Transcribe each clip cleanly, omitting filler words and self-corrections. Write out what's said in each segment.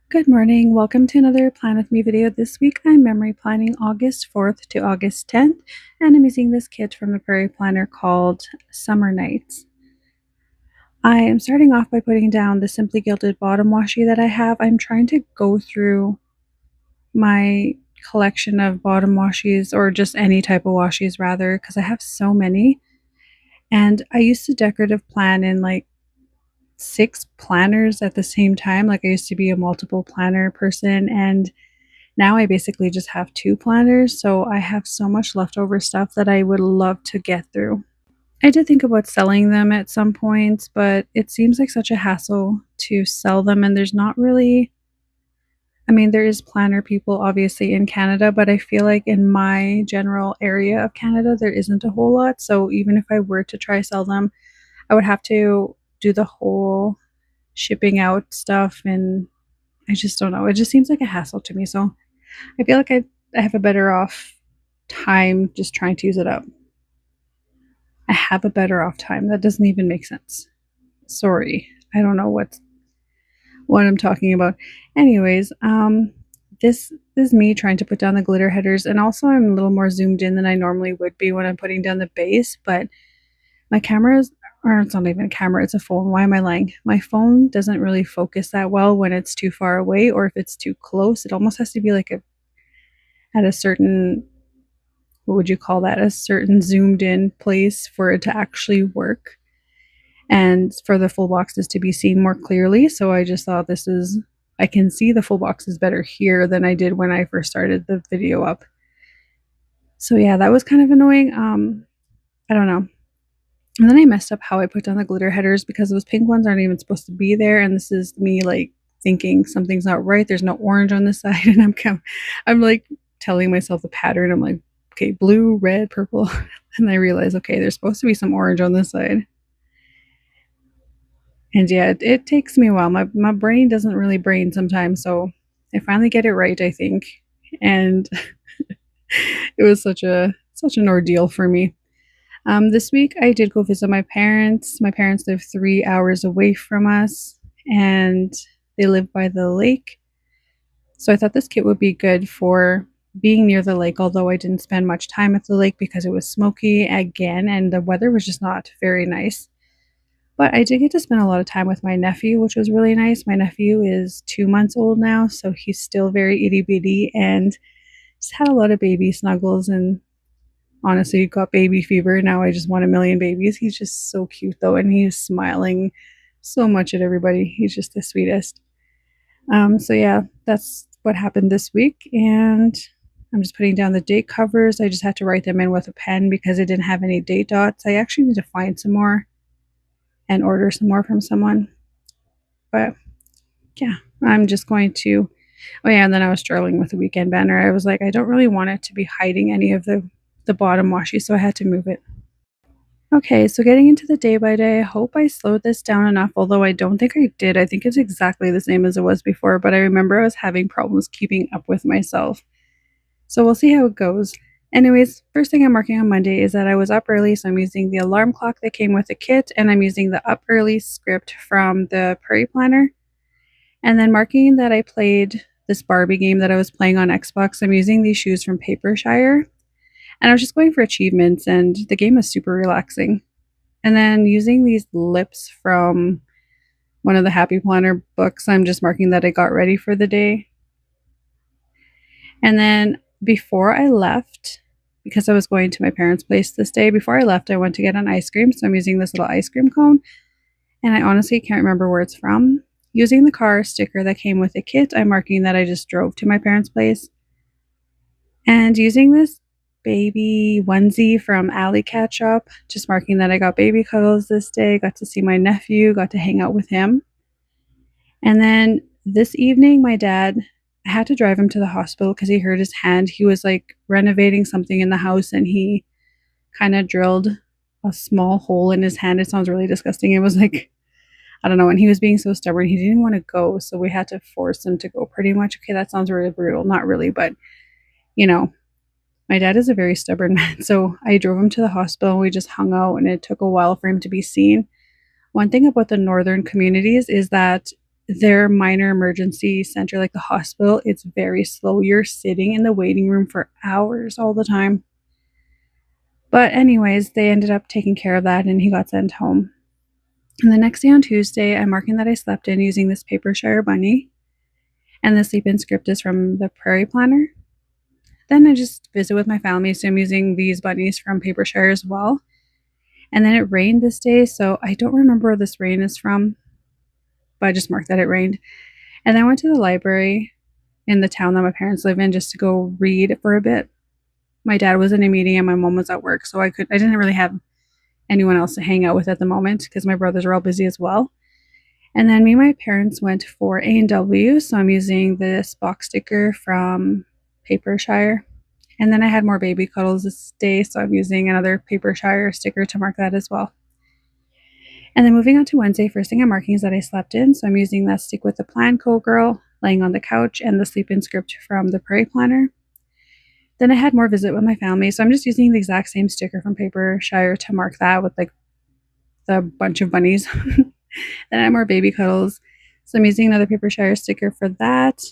Good morning. Welcome to another Plan With Me video. This week I'm memory planning August 4th to August 10th, and I'm using this kit from the Prairie Planner called Summer Nights. I am starting off by putting down the Simply Gilded bottom washi that I have. I'm trying to go through my collection of bottom washies, or just any type of washies rather, because I have so many. And I used to decorative plan in like 6 planners at the same time. Like I used to be a multiple planner person, and now I basically just have 2 planners, so I have so much leftover stuff that I would love to get through. I did think about selling them at some point, but it seems like such a hassle to sell them, and there's not really, I mean, there is planner people obviously in Canada, but I feel like in my general area of Canada, there isn't a whole lot. So even if I were to try sell them, I would have to do the whole shipping out stuff, and I just don't know. It just seems like a hassle to me. So I feel like I have a better off time just trying to use it up. I have a better off time. That doesn't even make sense. Sorry. I don't know what I'm talking about. Anyways, this is me trying to put down the glitter headers, and also I'm a little more zoomed in than I normally would be when I'm putting down the base, but my camera's, or it's not even a camera, it's a phone. Why am I lying? My phone doesn't really focus that well when it's too far away, or if it's too close. It almost has to be like at a certain, what would you call that, a certain zoomed in place for it to actually work and for the full boxes to be seen more clearly. So I just thought I can see the full boxes better here than I did when I first started the video up. So yeah, that was kind of annoying. I don't know. And then I messed up how I put down the glitter headers, because those pink ones aren't even supposed to be there, and this is me like thinking something's not right. There's no orange on this side, and I'm like telling myself the pattern. I'm like, okay, blue, red, purple, and I realize, okay, there's supposed to be some orange on this side. And yeah, it takes me a while. My brain doesn't really brain sometimes, so I finally get it right, I think. And it was such an ordeal for me. This week I did go visit my parents. My parents live 3 hours away from us, and they live by the lake. So I thought this kit would be good for being near the lake, although I didn't spend much time at the lake because it was smoky again and the weather was just not very nice. But I did get to spend a lot of time with my nephew, which was really nice. My nephew is 2 months old now, so he's still very itty bitty and just had a lot of baby snuggles, and honestly got baby fever. Now I just want a million babies. He's just so cute though, and he's smiling so much at everybody. He's just the sweetest. So yeah, that's what happened this week, and I'm just putting down the date covers. I just had to write them in with a pen because I didn't have any date dots. I actually need to find some more and order some more from someone. But yeah, I'm just going to. Oh yeah, and then I was struggling with the weekend banner. I was like, I don't really want it to be hiding any of the bottom washi, so I had to move it. Okay, so getting into the day by day, I hope I slowed this down enough, although I don't think I did. I think it's exactly the same as it was before, but I remember I was having problems keeping up with myself. So we'll see how it goes. Anyways, first thing I'm marking on Monday is that I was up early, so I'm using the alarm clock that came with the kit, and I'm using the up early script from the Prairie Planner. And then marking that I played this Barbie game that I was playing on Xbox, I'm using these shoes from Papershire. And I was just going for achievements, and the game is super relaxing. And then using these lips from one of the Happy Planner books, I'm just marking that I got ready for the day. And then before I left, because I was going to my parents' place this day, before I left, I went to get an ice cream. So I'm using this little ice cream cone, and I honestly can't remember where it's from. Using the car sticker that came with the kit, I'm marking that I just drove to my parents' place. And using this baby onesie from Alley Cat Shop, just marking that I got baby cuddles this day, got to see my nephew, got to hang out with him. And then this evening, my dad, I had to drive him to the hospital because he hurt his hand. He was like renovating something in the house, and he kind of drilled a small hole in his hand. It sounds really disgusting. It was like, I don't know, and he was being so stubborn. He didn't want to go, so we had to force him to go pretty much. Okay, that sounds really brutal. Not really, but you know, my dad is a very stubborn man. So I drove him to the hospital. We just hung out, and it took a while for him to be seen. One thing about the northern communities is that their minor emergency center, like the hospital, it's very slow. You're sitting in the waiting room for hours all the time. But anyways, they ended up taking care of that and he got sent home. And the next day on Tuesday, I'm marking that I slept in using this paper Shire bunny. And the sleep in script is from the Prairie Planner. Then I just visit with my family, so I'm using these bunnies from Paper Shire as well. And then it rained this day, so I don't remember where this rain is from, but I just marked that it rained. And then I went to the library in the town that my parents live in just to go read for a bit. My dad was in a meeting and my mom was at work, so I didn't really have anyone else to hang out with at the moment because my brothers were all busy as well. And then me and my parents went for A&W, so I'm using this box sticker from Paper Shire. And then I had more baby cuddles this day, so I'm using another Paper Shire sticker to mark that as well. And then moving on to Wednesday, first thing I'm marking is that I slept in, so I'm using that stick with the plan girl laying on the couch and the sleep in script from the Prairie Planner. Then I had more visit with my family, so I'm just using the exact same sticker from Paper Shire to mark that with like the bunch of bunnies. Then I had more baby cuddles, so I'm using another Paper Shire sticker for that.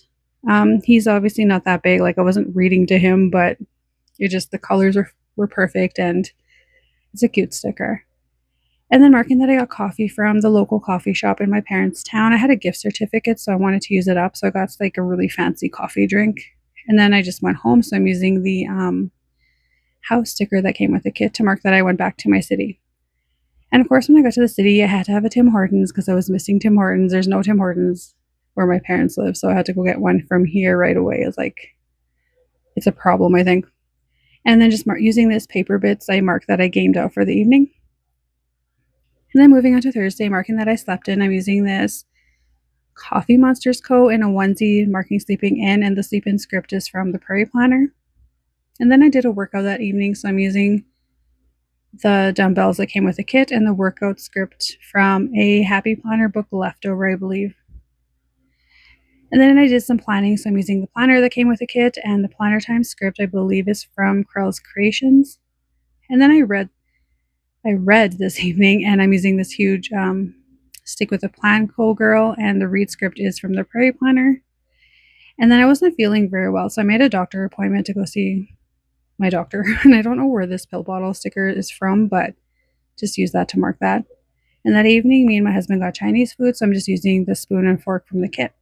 He's obviously not that big, like I wasn't reading to him, but the colors were perfect and it's a cute sticker. And then marking that I got coffee from the local coffee shop in my parents' town. I had a gift certificate, so I wanted to use it up. So I got like a really fancy coffee drink. And then I just went home. So I'm using the house sticker that came with the kit to mark that I went back to my city. And of course, when I got to the city, I had to have a Tim Hortons because I was missing Tim Hortons. There's no Tim Hortons where my parents live. So I had to go get one from here right away. It's a problem, I think. And then just using this paper bits, I marked that I gamed out for the evening. And then moving on to Thursday, marking that I slept in, I'm using this Coffee Monsters coat in a onesie, marking sleeping in, and the sleep in script is from the Prairie Planner. And then I did a workout that evening, so I'm using the dumbbells that came with the kit and the workout script from a Happy Planner book leftover, I believe. And then I did some planning, so I'm using the planner that came with the kit, and the planner time script, I believe, is from Krell's Creations. And then I read this evening, and I'm using this huge stick with a plan girl, and the read script is from the Prairie Planner. And then I wasn't feeling very well, so I made a doctor appointment to go see my doctor. And I don't know where this pill bottle sticker is from, but just use that to mark that. And that evening, me and my husband got Chinese food, so I'm just using the spoon and fork from the kit.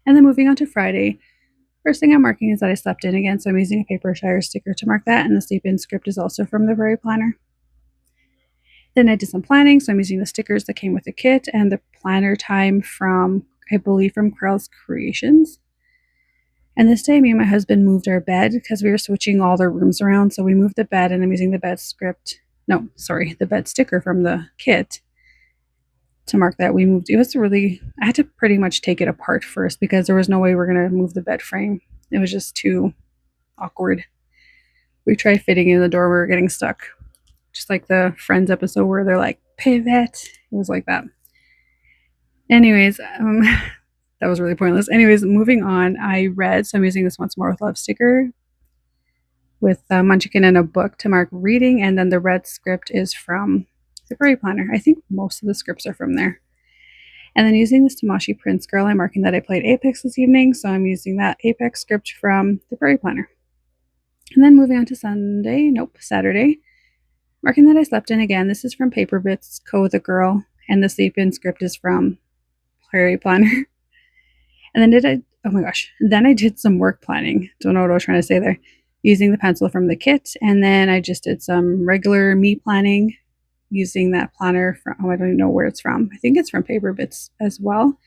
And then moving on to Friday, first thing I'm marking is that I slept in again, so I'm using a Paper Shire sticker to mark that, and the sleep in script is also from the Prairie Planner. Then I did some planning, so I'm using the stickers that came with the kit and the planner time from, I believe, from Krell's Creations. And this day, me and my husband moved our bed because we were switching all their rooms around. So we moved the bed, and I'm using the bed sticker from the kit to mark that we moved. I had to pretty much take it apart first because there was no way we are going to move the bed frame. It was just too awkward. We tried fitting in the door, we were getting stuck. Just like the Friends episode where they're like, pivot. It was like that. Anyways, that was really pointless. Anyways, moving on, so I'm using this Once More with Love sticker with Munchkin and a book to mark reading, and then the red script is from the Prairie Planner. I think most of the scripts are from there. And then using this Tamashi Prince Girl, I'm marking that I played Apex this evening, so I'm using that Apex script from the Prairie Planner. And then moving on to Saturday, marking that I slept in again. This is from Paper Bits, Co with a Girl, and the sleep in script is from Prairie Planner. And then I did some work planning. Don't know what I was trying to say there. Using the pencil from the kit, and then I just did some regular me planning using that planner from, I don't even know where it's from. I think it's from Paper Bits as well.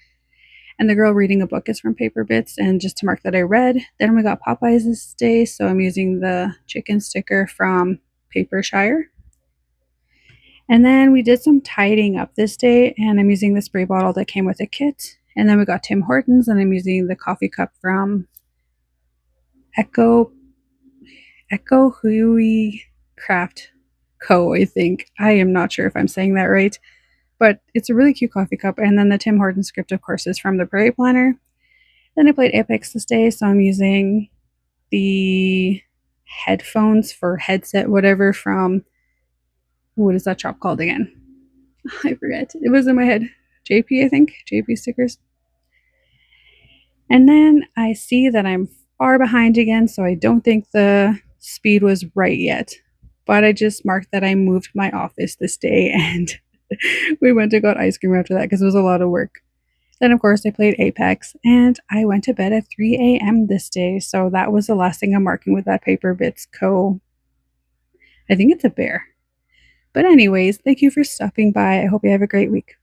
And the girl reading a book is from Paper Bits, and just to mark that I read. Then we got Popeyes this day, so I'm using the chicken sticker from Paper Shire. And then we did some tidying up this day, and I'm using the spray bottle that came with the kit. And then we got Tim Hortons, and I'm using the coffee cup from Echo Hui Craft Co., I think. I am not sure if I'm saying that right, but it's a really cute coffee cup. And then the Tim Hortons script, of course, is from the Prairie Planner. Then I played Apex this day, so I'm using the headphones for headset, whatever, from, what is that shop called again? I forget. It was in my head. JP, I think. JP stickers. And then I see that I'm far behind again, so I don't think the speed was right yet. But I just marked that I moved my office this day and we went and got ice cream after that because it was a lot of work. Then, of course, I played Apex and I went to bed at 3 a.m. this day. So that was the last thing I'm marking with that paper bits co. I think it's a bear. But, anyways, thank you for stopping by. I hope you have a great week.